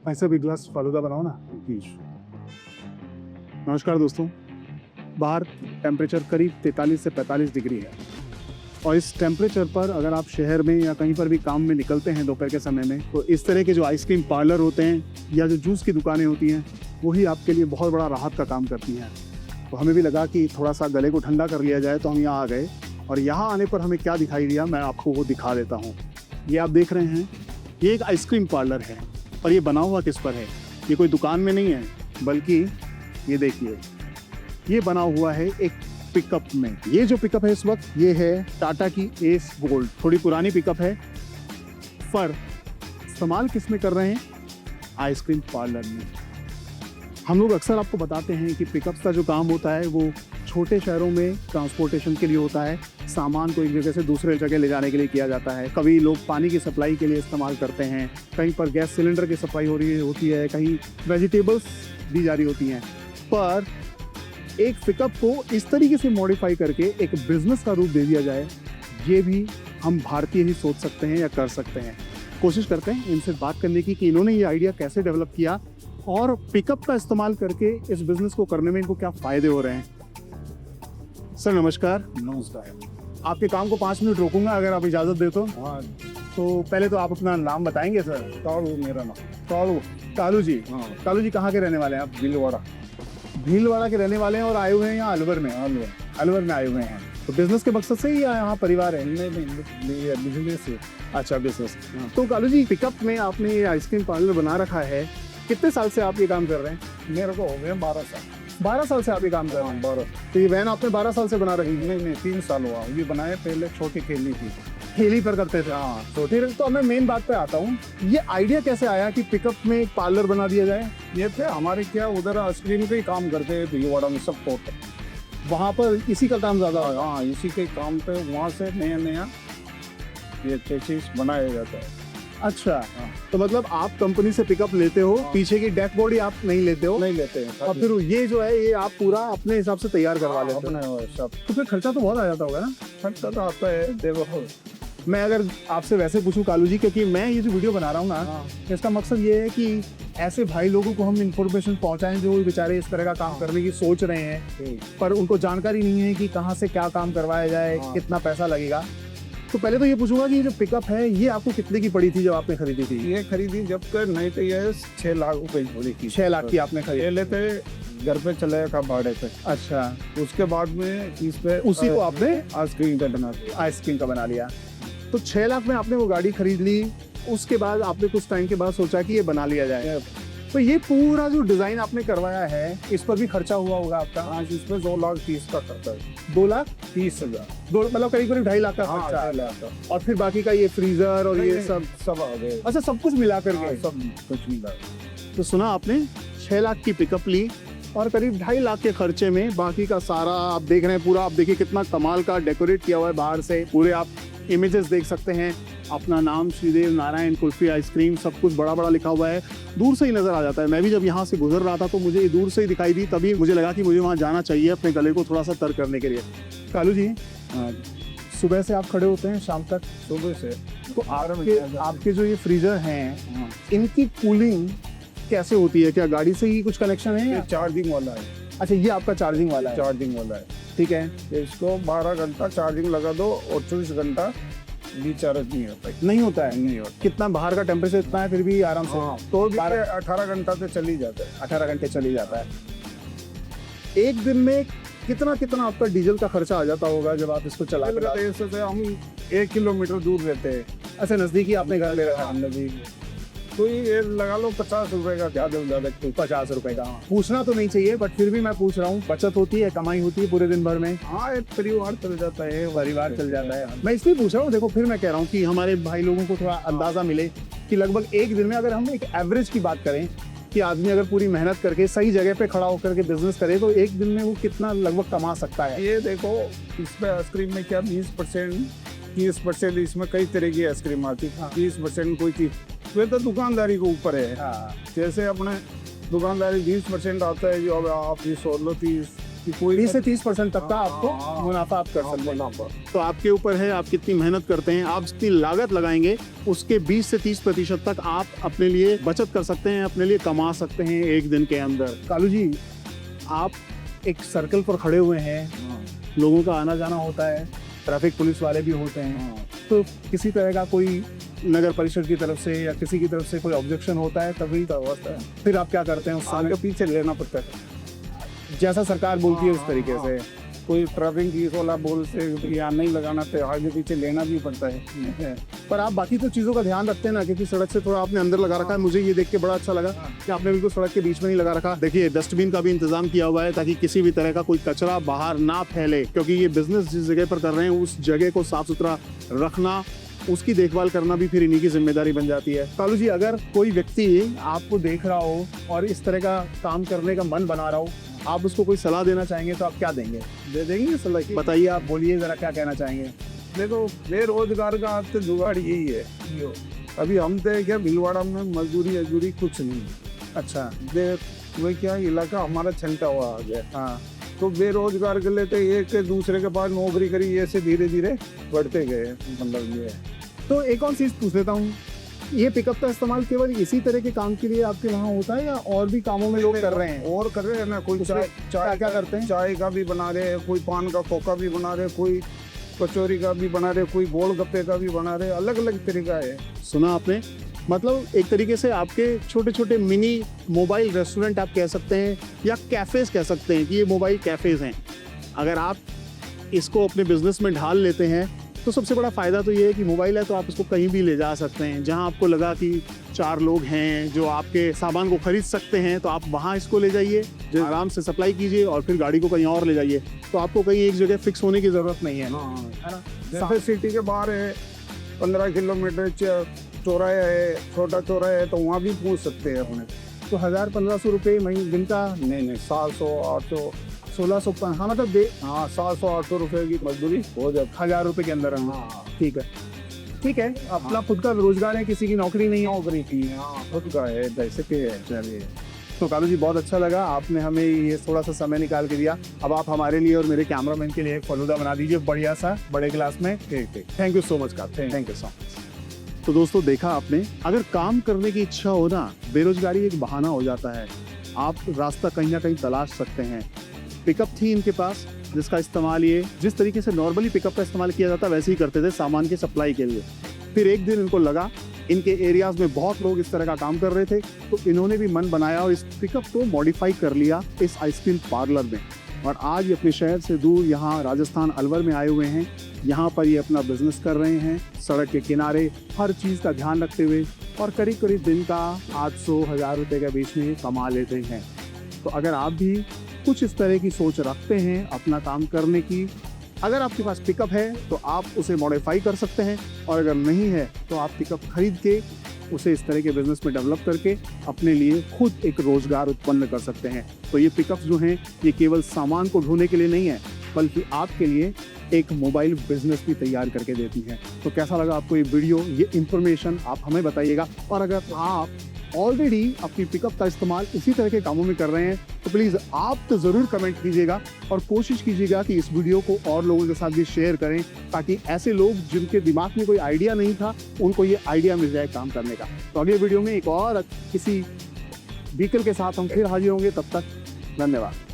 ऐसे भी ग्लास फालूदा बनाओ ना प्लीज। नमस्कार दोस्तों, बाहर टेम्परेचर करीब 43 से 45 डिग्री है और इस टेम्परेचर पर अगर आप शहर में या कहीं पर भी काम में निकलते हैं दोपहर के समय में, तो इस तरह के जो आइसक्रीम पार्लर होते हैं या जो जूस की दुकानें होती हैं वही आपके लिए बहुत बड़ा राहत का काम करती हैं। तो हमें भी लगा कि थोड़ा सा गले को ठंडा कर लिया जाए, तो हम यहाँ आ गए और यहाँ आने पर हमें क्या दिखाई दिया मैं आपको वो दिखा देता हूँ। ये आप देख रहे हैं, ये एक आइसक्रीम पार्लर है और ये बना हुआ किस पर है? ये कोई दुकान में नहीं है, बल्कि ये देखिए, ये बना हुआ है एक पिकअप में। ये जो पिकअप है इस वक्त ये है टाटा की एस गोल्ड, थोड़ी पुरानी पिकअप है। पर इस्तेमाल किस में कर रहे हैं? आइसक्रीम पार्लर में। हम लोग अक्सर आपको बताते हैं कि पिकअप्स का जो काम होता है वो छोटे शहरों में ट्रांसपोर्टेशन के लिए होता है, सामान को एक जगह से दूसरे जगह ले जाने के लिए किया जाता है। कभी लोग पानी की सप्लाई के लिए इस्तेमाल करते हैं, कहीं पर गैस सिलेंडर की सप्लाई हो रही होती है, कहीं वेजिटेबल्स दी जा रही होती हैं। पर एक पिकअप को इस तरीके से मॉडिफाई करके एक बिजनेस का रूप दे दिया जाए, ये भी हम भारतीय ही सोच सकते हैं या कर सकते हैं। कोशिश करते हैं इनसे बात करने की कि इन्होंने ये आइडिया कैसे डेवलप किया और पिकअप का इस्तेमाल करके इस बिजनेस को करने में इनको क्या फ़ायदे हो रहे हैं। सर नमस्कार। नमस्कार। आपके काम को 5 मिनट रोकूंगा अगर आप इजाज़त दे तो। हाँ, तो पहले तो आप अपना नाम बताएंगे सर। कालू मेरा नाम। कालू जी। हाँ, कालू जी कहाँ के रहने वाले हैं आप? भीलवाड़ा। भीलवाड़ा के रहने वाले हैं और आए हुए हैं यहाँ अलवर में? अलवर में आए हुए हैं। तो बिजनेस के मकसद से ही यहाँ परिवार है? नहीं, बिजनेस है। अच्छा, बिजनेस। हाँ। तो कालू जी, पिकअप में आपने ये आइसक्रीम पार्लर बना रखा है, कितने साल से आप ये काम कर रहे हैं? मेरे को हो गए 12 साल। 12 साल से आप ये काम कर रहे हैं? 12। तो ये वैन आपने 12 साल से बना रखी? नहीं 3 साल हुआ ये बनाए। पहले छोटी खेलनी थी। खेली पर करते थे? हाँ, फिर तो मैं मेन बात पे आता हूँ, ये आइडिया कैसे आया कि पिकअप में एक पार्लर बना दिया जाए? ये थे हमारे क्या उधर आइसक्रीम का ही काम करते हैं भीलवाड़ा में सब टोटल। वहाँ पर इसी का काम ज़्यादा है? हाँ, इसी के काम पे वहाँ से नया ये चीज बनाया जाता है। अच्छा। हाँ। तो मतलब आप कंपनी से पिकअप लेते हो, हाँ। पीछे की डेक बॉडी आप नहीं लेते हो? नहीं लेते हैं। और फिर ये जो है ये आप पूरा अपने हिसाब से तैयार करवा लेते हो? अपने सब। तो फिर खर्चा तो बहुत आ जाता होगा ना? खर्चा तो आता है। देखो, मैं अगर आपसे वैसे पूछूं कालू जी, क्योंकि मैं ये जो वीडियो बना रहा हूँ ना, हाँ, इसका मकसद ये है कि ऐसे भाई लोगों को हम इंफॉर्मेशन पहुंचाएं जो बेचारे इस तरह का काम करने की सोच रहे हैं, पर उनको जानकारी नहीं है कि कहाँ से क्या काम करवाया जाए, हाँ। कितना पैसा लगेगा। तो पहले तो ये पूछूंगा कि ये जो पिकअप है ये आपको कितने की पड़ी थी जब आपने खरीदी थी? ये खरीदी जब कर नहीं तो ये 6 लाख रुपए जोड़ी की। 6 लाख की आपने खरीदी? पहले थे घर पे चले का भाड़े पे। अच्छा। उसके बाद में इस पे उसी को आपने आइसक्रीम का बना दिया। आइसक्रीम का बना लिया। तो 6 लाख में आपने वो गाड़ी खरीद ली, उसके बाद आपने कुछ टाइम के बाद सोचा कि ये बना लिया जाए। तो ये पूरा जो डिजाइन आपने करवाया है इस पर भी खर्चा हुआ होगा आपका? आज इसमें 2,30,000 का खर्चा है। 2,30,000? मतलब करीब 2.5 लाख का हाँ, खर्चा है। 2.5 लाख का। और फिर बाकी का ये फ्रीजर और ये सब? सब आ गए। अच्छा, सब कुछ मिला करके? हाँ, सब कुछ मिला। तो सुना आपने, 6 लाख की पिकअप ली और करीब 2.5 लाख के खर्चे में बाकी का सारा आप देख रहे हैं। पूरा आप देखिए कितना कमाल का डेकोरेट किया हुआ है बाहर से। पूरे आप इमेजेस देख सकते हैं, अपना नाम श्रीदेव नारायण कुल्फी आइसक्रीम सब कुछ बड़ा बड़ा लिखा हुआ है। दूर से ही नज़र आ जाता है। मैं भी जब यहाँ से गुजर रहा था तो मुझे ये दूर से ही दिखाई दी, तभी मुझे लगा कि मुझे वहाँ जाना चाहिए अपने गले को थोड़ा सा तर करने के लिए। कालू जी, हाँ, सुबह से आप खड़े होते हैं शाम तक? सुबह से। तो आपके जो ये फ्रीजर हैं, हाँ, इनकी कूलिंग कैसे होती है? क्या गाड़ी से ही कुछ कनेक्शन है ये या? चार्जिंग वाला है। अच्छा, ये आपका चार्जिंग वाला है? चार्जिंग वाला है। ठीक है। इसको 12 घंटा चार्जिंग लगा दो और 24 घंटा रिचार्ज नहीं होता है। नहीं होता है? नहीं होता। कितना बाहर का टेम्परेचर इतना है फिर भी आराम से? हाँ, तो भी 18 घंटा से चली जाता है। 18 घंटे चली जाता है। एक दिन में कितना कितना आपका डीजल का खर्चा आ जाता होगा जब आप इसको चला? से हम 1 किलोमीटर दूर रहते हैं। अच्छा, नजदीकी आपने घर ले रखा है? नजदीक तो ये लगा लो 50 रुपए का, ज़्यादा से ज़्यादा 50 रुपए का? पूछना तो नहीं चाहिए बट फिर भी मैं पूछ रहा हूँ, बचत होती है, कमाई होती है पूरे दिन भर में? हाँ, एक परिवार चल जाता है। परिवार चल जाता है। मैं इसलिए पूछ रहा हूँ, देखो फिर मैं कह रहा हूँ कि हमारे भाई लोगों को थोड़ा अंदाजा मिले कि लगभग एक दिन में अगर हम एक एवरेज की बात करें कि आदमी अगर पूरी मेहनत करके सही जगह पे खड़ा होकर के बिजनेस करे तो एक दिन में वो कितना लगभग कमा सकता है? ये देखो, इसमें आइसक्रीम में क्या 20%, 30% इसमें कई तरह की आइसक्रीम आती है। 30% कोई चीज वे तो दुकानदारी के ऊपर है। हाँ। जैसे अपने दुकानदारी 20% आता है, जो अब आप 20 और लो 30 कि कोई 20 से 30% तक का आपको मुनाफा आप कर सकते हैं। मुनाफा। तो आपके ऊपर है आप कितनी मेहनत करते हैं, आप जितनी लागत लगाएंगे उसके 20 से 30% तक आप अपने लिए बचत कर सकते हैं, अपने लिए कमा सकते हैं एक दिन के अंदर। कालू जी, आप एक सर्कल पर खड़े हुए हैं, लोगों का आना जाना होता है, ट्रैफिक पुलिस वाले भी होते हैं, तो किसी तरह का कोई नगर परिषद की तरफ से या किसी की तरफ से कोई ऑब्जेक्शन होता है तभी तो होता है, फिर आप क्या करते हैं उस आगे साल पीछे लेना पड़ता है। जैसा सरकार बोलती है उस तरीके से? कोई ट्रैफिक पुलिस वाला बोल से या नहीं लगाना तो आगे पीछे लेना भी पड़ता है। पर आप बाकी तो चीज़ों का ध्यान रखते हैं ना, क्योंकि सड़क से थोड़ा आपने अंदर लगा रखा है। मुझे ये देख के बड़ा अच्छा लगा कि आपने बिल्कुल सड़क के बीच में नहीं लगा रखा। देखिए, डस्टबिन का भी इंतजाम किया हुआ है ताकि किसी भी तरह का कोई कचरा बाहर ना फैले, क्योंकि ये बिजनेस जिस जगह पर कर रहे हैं उस जगह को साफ सुथरा रखना, उसकी देखभाल करना भी फिर इन्हीं की जिम्मेदारी बन जाती है। कालू जी, अगर कोई व्यक्ति आपको देख रहा हो और इस तरह का काम करने का मन बना रहा हो, आप उसको कोई सलाह देना चाहेंगे तो आप क्या देंगे? दे देंगे सलाह की। बताइए, आप बोलिए जरा, क्या कहना चाहेंगे? देखो, बेरोजगार का आज तो जुगाड़ यही है। अभी हम तो क्या भीलवाड़ा में मजदूरी कुछ नहीं। अच्छा, वही क्या इलाका हमारा छंटा हुआ आ गया। हाँ, तो बेरोजगार के लिए तो एक के दूसरे के पास नौकरी करी, ऐसे धीरे धीरे बढ़ते गए। मतलब ये है। तो एक और चीज़ पूछ लेता हूँ, ये पिकअप का इस्तेमाल केवल इसी तरह के काम के लिए आपके वहाँ होता है या और भी कामों में लोग कर रहे हैं? और कर रहे हैं ना, कोई क्या क्या करते हैं? चाय का भी बना रहे हैं, कोई पान का खोखा भी बना रहे, कोई कचौरी का भी बना रहे, कोई गोलगप्पे का भी बना रहे, अलग अलग तरीका है। सुना आपने, मतलब एक तरीके से आपके छोटे छोटे मिनी मोबाइल रेस्टोरेंट आप कह सकते हैं या कैफ़ेज़ कह सकते हैं कि ये मोबाइल कैफ़ेज़ हैं। अगर आप इसको अपने बिजनेस में ढाल लेते हैं तो सबसे बड़ा फ़ायदा तो ये है कि मोबाइल है तो आप इसको कहीं भी ले जा सकते हैं। जहां आपको लगा कि 4 लोग हैं जो आपके सामान को खरीद सकते हैं, तो आप वहां इसको ले जाइए, आराम से सप्लाई कीजिए और फिर गाड़ी को कहीं और ले जाइए। तो आपको कहीं एक जगह फिक्स होने की ज़रूरत नहीं है, है ना? जैसे सिटी के बाहर है, 15 किलोमीटर चौराया है, छोटा चौराया है, तो वहाँ भी पूछ सकते हैं अपने। तो 1000-1500 रुपये महीने दिन का? नहीं 700 800 1600, हाँ मतलब 700 800 रुपए की मजदूरी हो जाती। 1000 रुपये के अंदर। हाँ, ठीक है, ठीक है। अपना खुद का रोजगार है, किसी की नौकरी नहीं है। नौकरी की, हाँ, खुद का है, जैसे के है। चलिए, तो कालू जी, बहुत अच्छा लगा, आपने हमें ये थोड़ा सा समय निकाल के दिया। अब आप हमारे लिए और मेरे कैमरामैन के लिए एक फलूदा बना दीजिए बढ़िया सा, बड़े गिलास में। ठीक। थैंक यू सो मच का, थैंक यू सो मच। तो दोस्तों, देखा आपने, अगर काम करने की इच्छा हो ना, बेरोजगारी एक बहाना हो जाता है। आप रास्ता कहीं ना कहीं तलाश सकते हैं। पिकअप थी इनके पास, जिसका इस्तेमाल ये जिस तरीके से नॉर्मली पिकअप का इस्तेमाल किया जाता है वैसे ही करते थे सामान की सप्लाई के लिए। फिर एक दिन इनको लगा इनके एरियाज में बहुत लोग इस तरह का काम कर रहे थे, तो इन्होंने भी मन बनाया और इस पिकअप को मॉडिफाई कर लिया इस आइसक्रीम पार्लर में। और आज ये अपने शहर से दूर यहाँ राजस्थान अलवर में आए हुए हैं। यहाँ पर ये अपना बिजनेस कर रहे हैं, सड़क के किनारे हर चीज़ का ध्यान रखते हुए, और करीब करीब दिन का 800-1000 रुपये के बीच में कमा लेते हैं। तो अगर आप भी कुछ इस तरह की सोच रखते हैं अपना काम करने की, अगर आपके पास पिकअप है तो आप उसे मॉडिफाई कर सकते हैं, और अगर नहीं है तो आप पिकअप खरीद के उसे इस तरह के बिजनेस में डेवलप करके अपने लिए खुद एक रोजगार उत्पन्न कर सकते हैं। तो ये पिकअप जो हैं, ये केवल सामान को ढोने के लिए नहीं है, बल्कि आपके लिए एक मोबाइल बिजनेस भी तैयार करके देती हैं। तो कैसा लगा आपको ये वीडियो, ये इन्फॉर्मेशन, आप हमें बताइएगा। और अगर आप ऑलरेडी अपनी पिकअप का इस्तेमाल इसी तरह के कामों में कर रहे हैं तो प्लीज़ आप तो ज़रूर कमेंट कीजिएगा और कोशिश कीजिएगा कि इस वीडियो को और लोगों के साथ भी शेयर करें, ताकि ऐसे लोग जिनके दिमाग में कोई आइडिया नहीं था उनको ये आइडिया मिल जाए काम करने का। तो अगले वीडियो में एक और किसी व्हीकल के साथ हम फिर हाजिर होंगे, तब तक धन्यवाद।